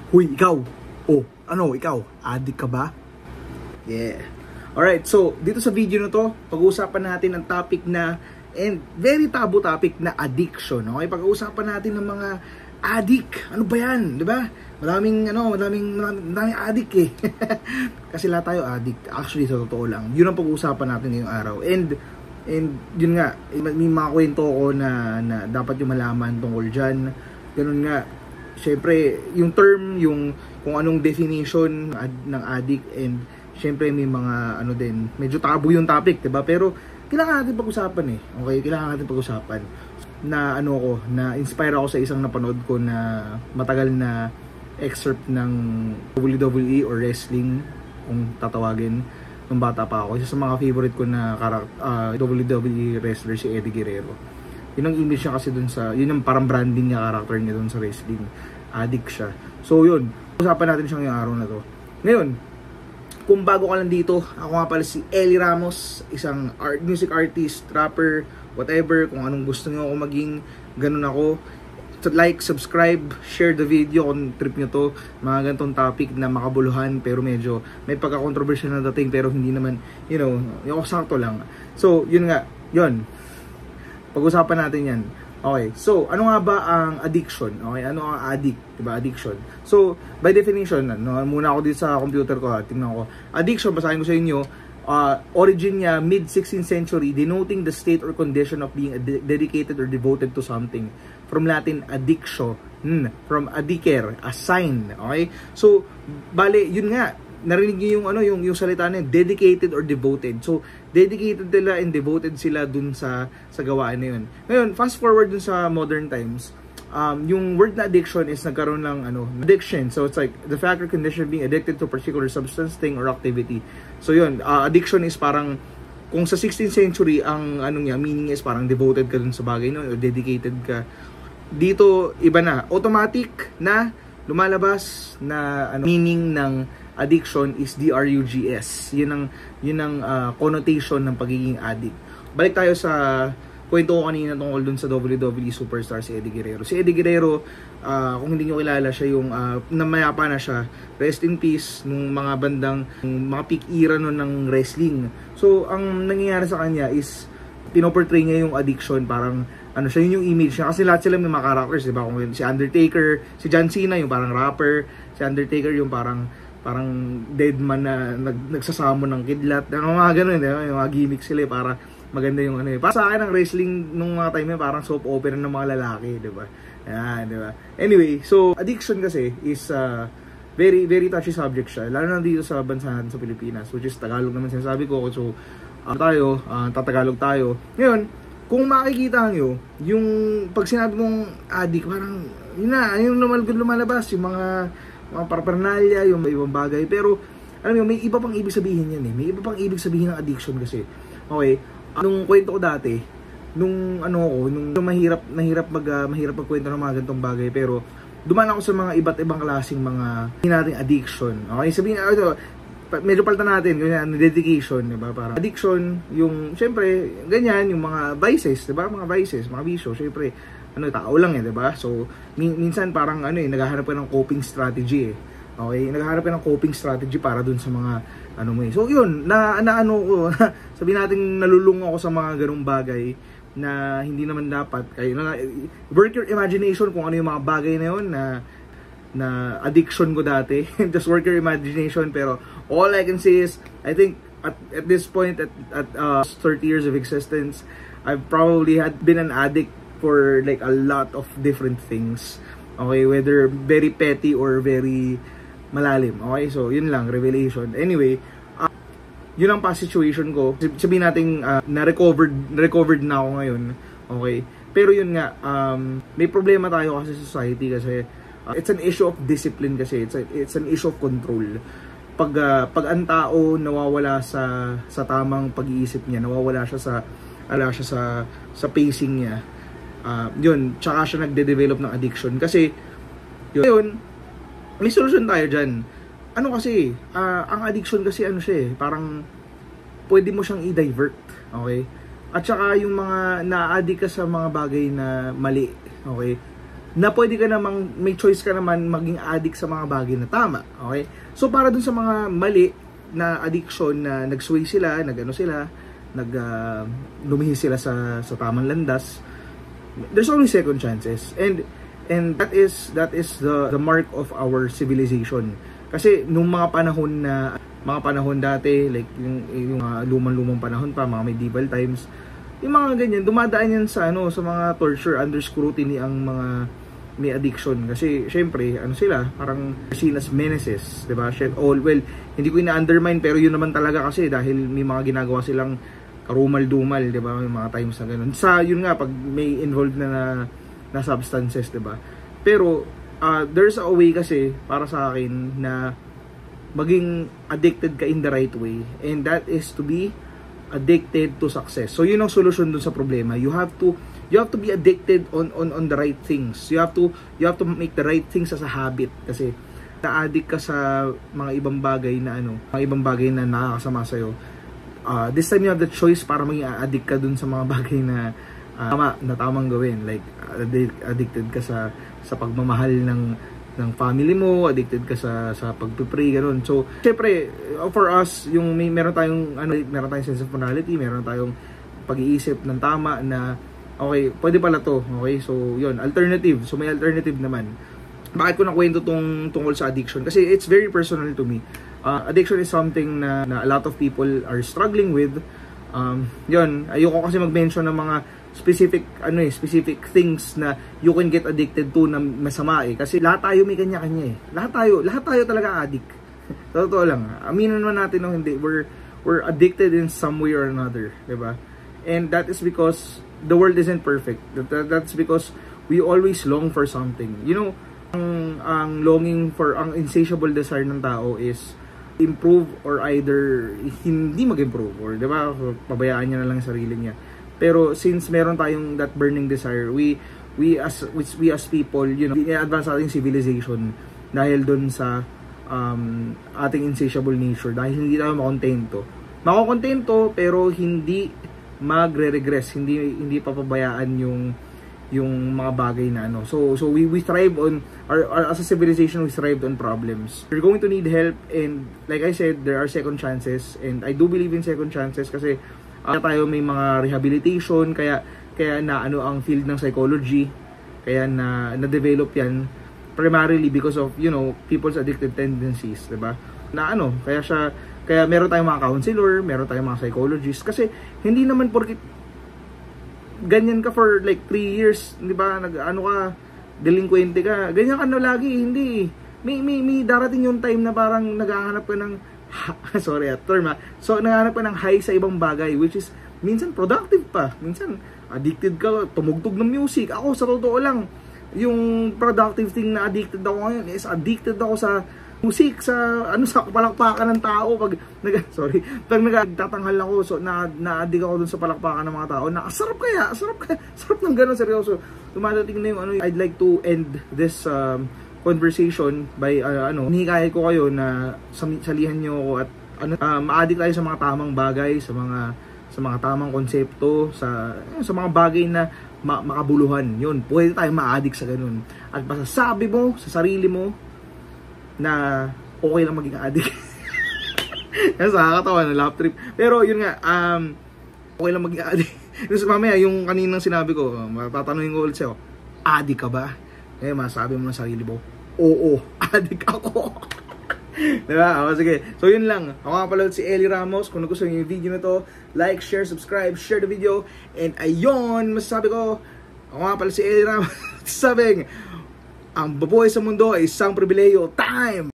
Huy, ikaw! Oh, ano, ikaw? Addict ka ba? Yeah. Alright, so, dito sa video na to, pag-uusapan natin ang topic na, and very taboo topic na addiction. Okay, pag-uusapan natin ng mga addict. Ano ba yan? Diba? Madaming addict eh. Kasi lahat tayo addict. Actually, sa totoo lang. Yun ang pag-uusapan natin ngayong araw. And yun nga, may mga kwento ko na dapat yung malaman tungkol dyan. Ganun nga. Siyempre, yung term, yung kung anong definition ng addict, and siyempre may mga ano din, medyo tabu yung topic, diba? Pero kailangan natin pag-usapan eh. Okay, kailangan natin pag-usapan. Na ano ko, na inspire ako sa isang napanood ko na matagal na excerpt ng WWE or wrestling, kung tatawagin, nung bata pa ako. Isa sa mga favorite ko na WWE wrestler, si Eddie Guerrero. Yun ang image niya kasi dun sa, yun yung parang branding niya, character niya dun sa wrestling. Addict siya. So yun, usapan natin siya ngayong araw na to. Ngayon, kung bago ka lang dito, ako nga pala si Eli Ramos, isang music artist, rapper, whatever, kung anong gusto niyo ako maging, ganun ako. So, like, subscribe, share the video kung trip nyo to, mga ganitong topic na makabuluhan, pero medyo may pagka-controversial na dating, pero hindi naman, you know, yung sakto lang. So, yun nga, yun. Pag-usapan natin yan. Okay, so, ano nga ba ang addiction? Okay, ano ang addict? Diba, addiction? So, by definition, muna ako dito sa computer ko, tingnan ko. Addiction, basahin ko sa inyo, origin niya, mid-16th century, denoting the state or condition of being dedicated or devoted to something. From Latin, addictio, from addicere, a sign. Okay? So, bale, yun nga, narinig niyo yung salita na dedicated or devoted. So, dedicated nila and devoted sila dun sa gawain na yun. Ngayon, fast forward dun sa modern times, yung word na addiction is nagkaroon ng addiction. So, it's like the fact or condition of being addicted to a particular substance, thing, or activity. So, yun, addiction is parang, kung sa 16th century, ang meaning is parang devoted ka dun sa bagay no, or dedicated ka. Dito, iba na. Automatic na lumalabas na meaning ng addiction is DRUGS. Yun ang connotation ng pagiging addict. Balik tayo sa kwento ko kanina tungkol dun sa WWE superstar si Eddie Guerrero. Si Eddie Guerrero, kung hindi nyo kilala siya, yung namayapa na siya, rest in peace, nung mga bandang, mga peak era nun ng wrestling. So, ang nangyayari sa kanya is, pinoportray niya yung addiction, parang, siya yun yung image niya. Kasi lahat sila may mga characters, diba? Kung si Undertaker, si John Cena, yung parang rapper, si Undertaker, yung parang dead man na nagsasamo ng kidlat, mga ganun, diba? Yung mga gimmick sila, para maganda yung Para sa akin, ang wrestling nung mga time parang soap opera ng mga lalaki, diba? Yan, diba? Anyway, so, addiction kasi is very, very touchy subject siya. Lalo na dito sa bansa natin sa Pilipinas, which is Tagalog naman sinasabi ko. So, tatagalog tayo. Ngayon, kung makikita nyo, yung pag sinabi mong addict, parang, yun na, yung lumalabas, yung mga paraphernalia, yung ibang bagay. Pero, alam mo, may iba pang ibig sabihin yan eh. May iba pang ibig sabihin ng addiction kasi. Okay, nung kwento ko dati, nung mahirap magkwento ng mga ganitong bagay, pero dumaan ako sa mga iba't ibang klaseng mga nating addiction. Okay, sabihin medyo palta natin, ganyan, dedication, diba? Para addiction, yung, syempre, ganyan, yung mga vices, diba? Mga vices, mga bisyo, syempre, tao lang eh, diba? So, minsan parang, naghahanap ka ng coping strategy eh. Okay, naghahanap ka ng coping strategy para dun sa mga, So, yun, sabihin natin, nalulung ako sa mga ganung bagay na hindi naman dapat. Work your imagination kung ano yung mga bagay na yun na addiction ko dati. Just work your imagination. Pero all I can say is, I think at this point, at 30 years of existence, I've probably been an addict for like a lot of different things. Okay, whether very petty or very malalim. Okay, so yun lang, revelation. Anyway, yun ang past situation ko. Sabihin natin na-recovered na ako ngayon. Okay, pero yun nga, may problema tayo kasi sa society kasi it's an issue of discipline kasi it's an issue of control. Pag ang tao nawawala sa tamang pag-iisip niya, nawawala siya sa pacing niya, yun, tsaka siya nagde-develop ng addiction. Kasi yun, may solusyon tayo dyan. Kasi, ang addiction kasi siya parang pwede mo siyang i-divert, okay? At saka yung mga na-addict ka sa mga bagay na mali, okay? na pwede ka namang, may choice ka naman maging addict sa mga bagay na tama. Okay? So para dun sa mga mali na addiction na nag-sway sila, lumihis sila sa tamang landas, there's only second chances. And that is the mark of our civilization. Kasi nung mga panahon dati, like yung lumang panahon pa, mga medieval times, yung mga ganyan, dumadaan yan sa mga torture, under scrutiny ang mga may addiction. Kasi syempre, sila, parang seen as menaces, diba? Well, hindi ko ina-undermine, pero yun naman talaga kasi dahil may mga ginagawa silang karumal-dumal, diba? May mga times na ganun. Yun nga, pag may involved na substances, diba? Pero, there's a way kasi, para sa akin, na maging addicted ka in the right way. And that is to be addicted to success. So yun ang solusyon dun sa problema. You have to be addicted on the right things. You have to make the right things as a habit, kasi na-addict ka sa mga ibang bagay na nakakasama sa iyo. This time you have the choice para maging addict ka dun sa mga bagay na tamang gawin. Like addicted ka sa pagmamahal ng family mo, addicted ka sa pagpipray, gano'n. So, syempre, for us, yung meron tayong sense of morality, meron tayong pag-iisip ng tama na, okay, pwede pala to, okay? So, yun, alternative. So, may alternative naman. Bakit ko nakwento tungkol sa addiction? Kasi it's very personal to me. Addiction is something na a lot of people are struggling with. Yun, ayoko kasi mag-mention ng mga specific things na you can get addicted to na masama kasi lahat tayo may kanya-kanya lahat tayo talaga addict. Totoo lang, aminin naman natin no, hindi, we're addicted in some way or another, diba? And that is because the world isn't perfect. That's because we always long for something, you know. Ang longing for, ang insatiable desire ng tao is improve or either hindi mag-improve, or diba, pabayaan niya na lang yung sarili niya. Pero since meron tayong that burning desire, we as people, you know, i-advance ating civilization dahil dun sa ating insatiable nature, dahil hindi tayo makontento pero hindi magre-regress, hindi papabayaan yung mga bagay na so we thrive on as a civilization, we thrive on problems. You're going to need help, and like I said, there are second chances, and I do believe in second chances kasi tayo may mga rehabilitation, kaya na ang field ng psychology, kaya na-develop yan primarily because of, you know, people's addictive tendencies, diba? Kaya meron tayong mga counselor, meron tayong mga psychologists, kasi hindi naman porkit ganyan ka for like 3 years, diba, delinquente ka, ganyan ka na lagi, hindi. May darating yung time na parang naghahanap ka ng sorry term so naghahanap ka ng high sa ibang bagay, which is minsan productive pa, minsan addicted ka, tumugtog ng music. Ako sa totoo lang, yung productive thing na addicted ako ngayon is addicted ako sa music, sa palakpakan ng tao pag nagtatanghal ako, so na-addict ako dun sa palakpakan ng mga tao. Sarap ng gano'n, seryoso. Dumadating na yung I'd like to end this conversation by hinihikayat ko kayo na salihan nyo ako at ma-addict tayo sa mga tamang bagay, sa mga tamang konsepto, sa mga bagay na makabuluhan. Yun, pwede tayo ma-addict sa ganun. At masasabi mo sa sarili mo na okay lang maging addict. Kasi nakakatawa na laugh trip. Pero yun nga, okay lang maging addict. Tapos mamaya yung kaninang sinabi ko, matatanungin ko ulit sa'yo, addict ka ba? Masasabi mo na sarili mo, oo, addict ako. Diba? Sige. So yun lang. Ako nga pala si Eli Ramos. Kung nagustuhan niyo yung video na to, like, share, subscribe, share the video. And ayun, masasabi ko, ako nga pala si Eli Ramos. Sabing, ang babuhay sa mundo ay isang pribilehiyo. Time!